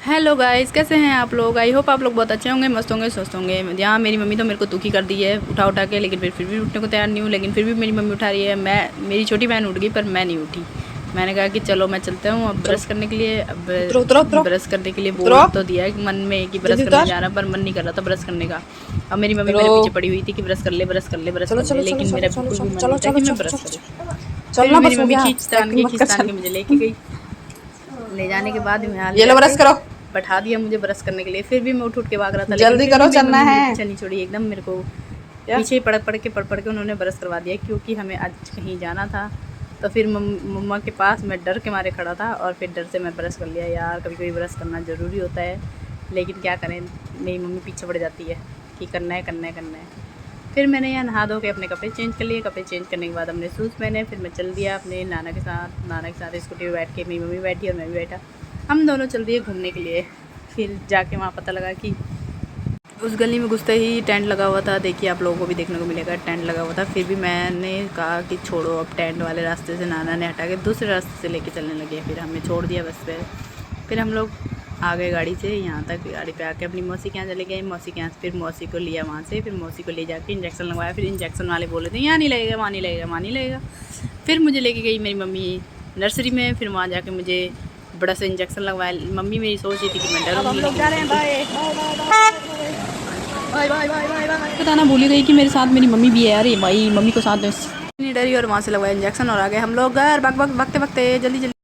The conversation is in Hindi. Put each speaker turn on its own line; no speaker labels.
हेलो गाइस, कैसे हैं आप लोग। आई होप आप लोग बहुत अच्छे होंगे, मस्त होंगे, स्वस्थ होंगे। यहाँ मेरी मम्मी तो मेरे को दुखी कर दी है उठा के, लेकिन फिर भी उठने को तैयार नहीं हूँ। लेकिन फिर भी मेरी मम्मी उठा रही है। मेरी छोटी बहन उठ गई पर मैं नहीं उठी। मैंने कहा कि चलो मैं चलता हूँ अब ब्रश करने के लिए। अब ब्रश करने के लिए बोल तो दिया है मन में कि ब्रश करने जाना, पर मन नहीं कर रहा था ब्रश करने का। अब मेरी मम्मी मेरे पीछे पड़ी हुई थी कि ब्रश कर ले, ब्रश कर ले, ब्रश कर ले, लेकिन मेरा बिल्कुल भी मन नहीं था कि मैं ब्रश करूँ। फिर भी मेरी मम्मी खींचतान के मुझे लेके गई। ले जाने के बाद
ये लो ब्रश करो,
बैठा दिया मुझे ब्रश करने के लिए। फिर भी मैं उठ के भाग रहा था,
जल्दी करो, चलना है।
पीछे नहीं छोड़ी, एकदम मेरे को पीछे पढ़ के उन्होंने ब्रश करवा दिया, क्योंकि हमें आज कहीं जाना था। तो फिर मम्मा के पास मैं डर के मारे खड़ा था और फिर डर से मैं ब्रश कर लिया। यार कभी कभी ब्रश करना ज़रूरी होता है, लेकिन क्या करें, मेरी मम्मी पीछे पड़ जाती है कि करना है करना है करना है। फिर मैंने यहाँ नहा धो के अपने कपड़े चेंज कर लिए। कपड़े चेंज करने के बाद हमने शूज़ पहने। फिर मैं चल दिया अपने नाना के साथ स्कूटी पर बैठ के। मेरी मम्मी बैठी और मैं भी बैठा, हम दोनों चल दिए घूमने के लिए। फिर जाके वहाँ पता लगा कि उस गली में घुसते ही टेंट लगा हुआ था। देखिए आप लोगों को भी देखने को मिलेगा, टेंट लगा हुआ था। फिर भी मैंने कहा कि छोड़ो, अब टेंट वाले रास्ते से नाना ने हटा के दूसरे रास्ते से लेके चलने लगे। फिर हमें छोड़ दिया बस पे। फिर हम लोग आ गए गाड़ी से यहाँ तक। गाड़ी पे आके अपनी मौसी के यहाँ चले गए। मौसी के यहाँ से फिर मौसी को लिया वहाँ से। फिर मौसी को ले जाके इंजेक्शन लगवाया। फिर इंजेक्शन वाले बोले थे यहाँ नहीं लगेगा, वहाँ नहीं लगेगा, वहाँ नहीं लगेगा। फिर मुझे लेके गई मेरी मम्मी नर्सरी में। फिर वहाँ जाके मुझे बड़ा सा इंजेक्शन लगवाया। मम्मी मेरी सोच रही थी कि मैं डरूँगी। बताना भूल गई कि मेरे साथ मेरी मम्मी भी है। अरे भाई, मम्मी को साथ में नहीं डरी और वहाँ से लगवाया इंजेक्शन और आ गए हम लोग घर। भागते भागते जल्दी जल्दी।